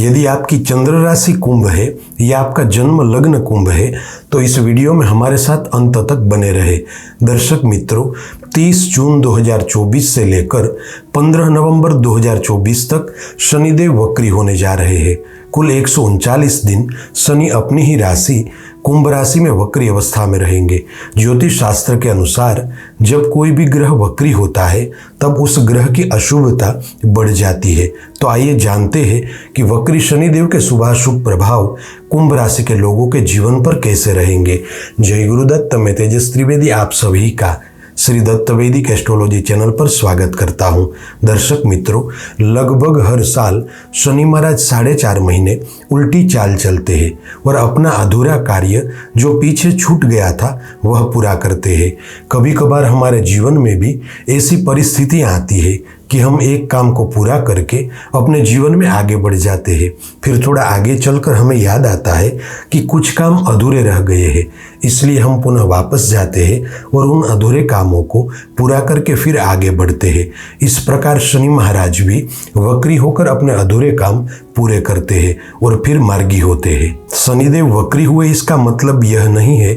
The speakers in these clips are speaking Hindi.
यदि आपकी चंद्र राशि कुंभ है या आपका जन्म लग्न कुंभ है तो इस वीडियो में हमारे साथ अंत तक बने रहे। दर्शक मित्रों, 30 जून 2024 से लेकर 15 नवंबर 2024 तक शनिदेव वक्री होने जा रहे हैं। कुल 139 दिन शनि अपनी ही राशि कुंभ राशि में वक्री अवस्था में रहेंगे। ज्योतिष शास्त्र के अनुसार जब कोई भी ग्रह वक्री होता है तब उस ग्रह की अशुभता बढ़ जाती है। तो आइए जानते हैं कि वक्री शनिदेव के शुभाशुभ प्रभाव कुंभ राशि के लोगों के जीवन पर कैसे रहेंगे। जय गुरुदत्त, मैं तेजस त्रिवेदी आप सभी का श्री दत्त वैदिक एस्ट्रोलॉजी चैनल पर स्वागत करता हूं। दर्शक मित्रों, लगभग हर साल शनि महाराज 4.5 महीने उल्टी चाल चलते हैं और अपना अधूरा कार्य जो पीछे छूट गया था वह पूरा करते हैं। कभी कभार हमारे जीवन में भी ऐसी परिस्थितियां आती है कि हम एक काम को पूरा करके अपने जीवन में आगे बढ़ जाते हैं। फिर थोड़ा आगे चलकर हमें याद आता है कि कुछ काम अधूरे रह गए हैं, इसलिए हम पुनः वापस जाते हैं और उन अधूरे कामों को पूरा करके फिर आगे बढ़ते हैं। इस प्रकार शनि महाराज भी वक्री होकर अपने अधूरे काम पूरे करते हैं और फिर मार्गी होते हैं। शनिदेव वक्री हुए इसका मतलब यह नहीं है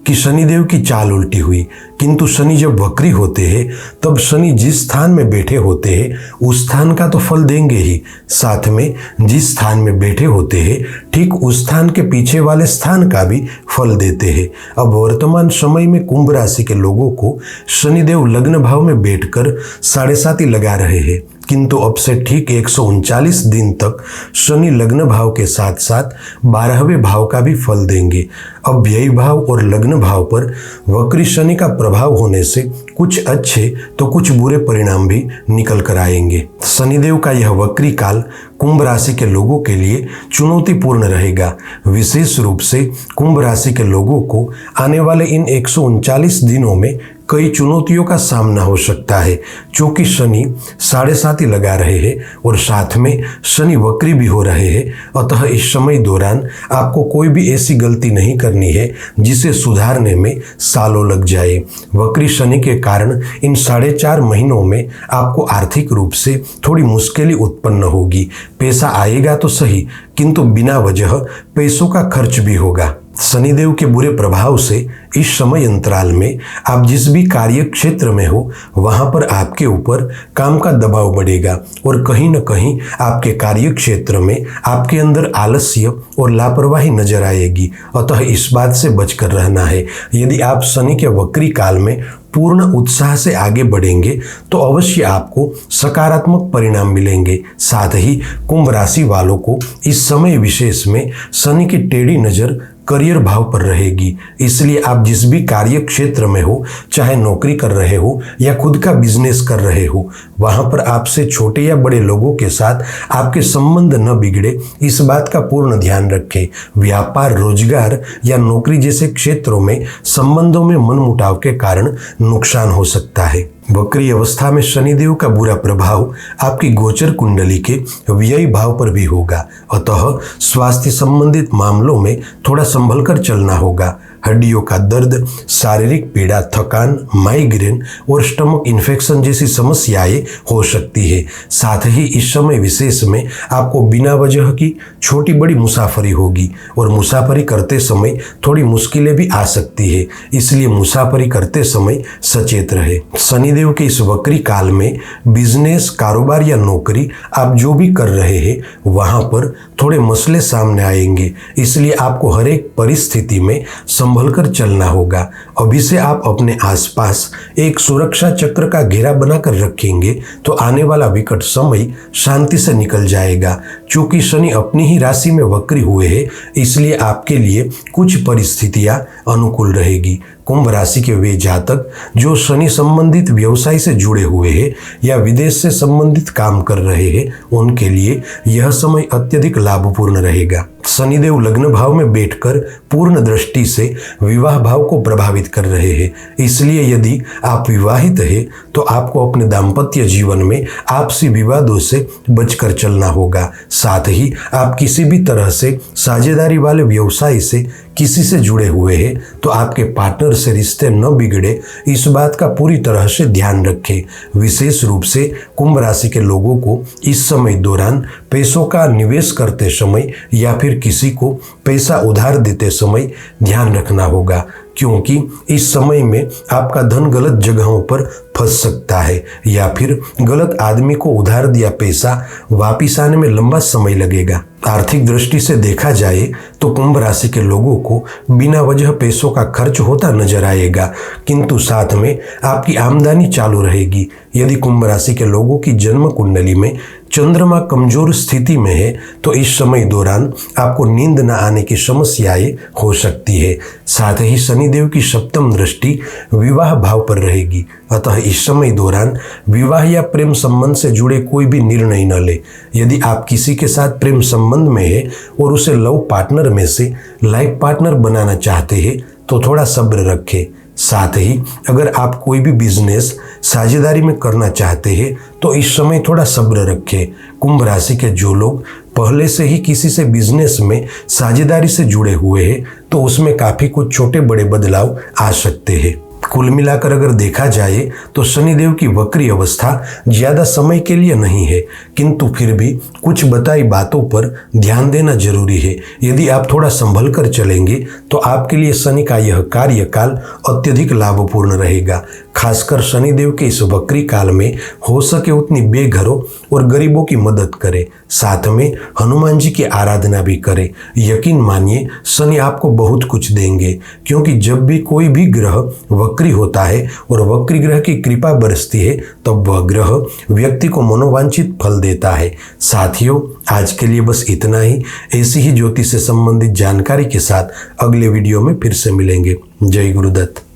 कि शनिदेव की चाल उल्टी हुई, किंतु शनि जब वक्री होते हैं तब शनि जिस स्थान में बैठे होते हैं उस स्थान का तो फल देंगे ही, साथ में जिस स्थान में बैठे होते हैं ठीक उस स्थान के पीछे वाले स्थान का भी फल देते हैं। अब वर्तमान समय में कुंभ राशि के लोगों को शनिदेव लग्न भाव में बैठकर 7.5 लगा रहे हैं, किंतु अब से ठीक 139 दिन तक शनि लग्न भाव के साथ साथ 12वें भाव का भी फल देंगे। अब व्यय भाव और लग्न भाव पर वक्री शनि का प्रभाव होने से कुछ अच्छे तो कुछ बुरे परिणाम भी निकल कर आएंगे। शनिदेव का यह वक्री काल कुंभ राशि के लोगों के लिए चुनौतीपूर्ण रहेगा। विशेष रूप से कुंभ राशि के लोगों को आने वाले इन 139 दिनों में कई चुनौतियों का सामना हो सकता है, क्योंकि शनि 7.5 लगा रहे हैं और साथ में शनि वक्री भी हो रहे हैं। अतः इस समय दौरान आपको कोई भी ऐसी गलती नहीं करनी है जिसे सुधारने में सालों लग जाए। वक्री शनि के कारण इन 4.5 महीनों में आपको आर्थिक रूप से थोड़ी मुश्किलें उत्पन्न होगी। पैसा आएगा तो सही, किंतु बिना वजह पैसों का खर्च भी होगा। शनिदेव के बुरे प्रभाव से इस समय अंतराल में आप जिस भी कार्य क्षेत्र में हो वहां पर आपके ऊपर काम का दबाव बढ़ेगा और कहीं न कहीं आपके कार्य क्षेत्र में आपके अंदर आलस्य और लापरवाही नजर आएगी। अतः इस बात से बचकर रहना है। यदि आप शनि के वक्री काल में पूर्ण उत्साह से आगे बढ़ेंगे तो अवश्य आपको सकारात्मक परिणाम मिलेंगे। साथ ही कुंभ राशि वालों को इस समय विशेष में शनि की टेढ़ी नजर करियर भाव पर रहेगी, इसलिए आप जिस भी कार्य क्षेत्र में हो, चाहे नौकरी कर रहे हो या खुद का बिजनेस कर रहे हो, वहां पर आपसे छोटे या बड़े लोगों के साथ आपके संबंध न बिगड़े, इस बात का पूर्ण ध्यान रखें। व्यापार, रोजगार या नौकरी जैसे क्षेत्रों में संबंधों में मनमुटाव के कारण नुकसान हो सकता है। वक्री अवस्था में शनिदेव का बुरा प्रभाव आपकी गोचर कुंडली के व्यय भाव पर भी होगा। अतः स्वास्थ्य संबंधित मामलों में थोड़ा संभल कर चलना होगा। हड्डियों का दर्द, शारीरिक पीड़ा, थकान, माइग्रेन और स्टमक इन्फेक्शन जैसी समस्याएं हो सकती है। साथ ही इस समय विशेष में आपको बिना वजह की छोटी बड़ी मुसाफरी होगी और मुसाफरी करते समय थोड़ी मुश्किलें भी आ सकती है, इसलिए मुसाफरी करते समय सचेत रहे। शनिदेव के इस वक्री काल में बिजनेस, कारोबार या नौकरी आप जो भी कर रहे हैं वहां पर थोड़े मसले सामने आएंगे, इसलिए आपको हर एक परिस्थिति में संभल कर चलना होगा। अभी से आप अपने आसपास एक सुरक्षा चक्र का घेरा बनाकर रखेंगे तो आने वाला विकट समय शांति से निकल जाएगा। क्योंकि शनि अपनी ही राशि में वक्री हुए हैं, इसलिए आपके लिए कुछ परिस्थितियां अनुकूल रहेगी। कुंभ राशि के वे जातक जो शनि संबंधित व्यवसाय से जुड़े हुए हैं या विदेश से संबंधित काम कर रहे हैं, उनके लिए यह समय अत्यधिक लाभपूर्ण रहेगा। शनिदेव लग्न भाव में बैठकर पूर्ण दृष्टि से विवाह भाव को प्रभावित कर रहे हैं, इसलिए यदि आप विवाहित हैं तो आपको अपने दाम्पत्य जीवन में आपसी विवादों से बचकर चलना होगा। साथ ही आप किसी भी तरह से साझेदारी वाले व्यवसाय से किसी से जुड़े हुए हैं तो आपके पार्टनर से रिश्ते न बिगड़े, इस बात का पूरी तरह से ध्यान रखें। विशेष रूप से कुंभ राशि के लोगों को इस समय दौरान पैसों का निवेश करते समय या फिर किसी को पैसा उधार देते समय ध्यान रखना होगा, क्योंकि इस समय में आपका धन गलत जगहों पर फंस सकता है या फिर गलत आदमी को उधार दिया पैसा वापिस आने में लंबा समय लगेगा। आर्थिक दृष्टि से देखा जाए तो कुंभ राशि के लोगों को बिना वजह पैसों का खर्च होता नजर आएगा, किंतु साथ में आपकी आमदनी चालू रहेगी। यदि कुंभ राशि के लोगों की जन्म कुंडली में चंद्रमा कमजोर स्थिति में है तो इस समय दौरान आपको नींद न आने की समस्याएं हो सकती है। साथ ही शनिदेव की सप्तम दृष्टि विवाह भाव पर रहेगी, अतः इस समय दौरान विवाह या प्रेम संबंध से जुड़े कोई भी निर्णय न ले। यदि आप किसी के साथ प्रेम संबंध में है और उसे लव पार्टनर में से लाइफ पार्टनर बनाना चाहते हैं तो थोड़ा सब्र रखें। साथ ही अगर आप कोई भी बिजनेस साझेदारी में करना चाहते हैं तो इस समय थोड़ा सब्र रखें। कुंभ राशि के जो लोग पहले से ही किसी से बिजनेस में साझेदारी से जुड़े हुए हैं तो उसमें काफ़ी कुछ छोटे बड़े बदलाव आ सकते हैं। कुल मिलाकर अगर देखा जाए तो शनिदेव की वक्री अवस्था ज़्यादा समय के लिए नहीं है, किंतु फिर भी कुछ बताई बातों पर ध्यान देना जरूरी है। यदि आप थोड़ा संभल कर चलेंगे तो आपके लिए शनि का यह कार्यकाल अत्यधिक लाभपूर्ण रहेगा। खासकर शनिदेव के इस वक्री काल में हो सके उतनी बेघरों और गरीबों की मदद करें, साथ में हनुमान जी की आराधना भी करें। यकीन मानिए शनि आपको बहुत कुछ देंगे, क्योंकि जब भी कोई भी ग्रह वक्री होता है और वक्री ग्रह की कृपा बरसती है तब वह ग्रह व्यक्ति को मनोवांछित फल देता है। साथियों, आज के लिए बस इतना ही। ऐसी ही ज्योतिष से संबंधित जानकारी के साथ अगले वीडियो में फिर से मिलेंगे। जय गुरुदत्त।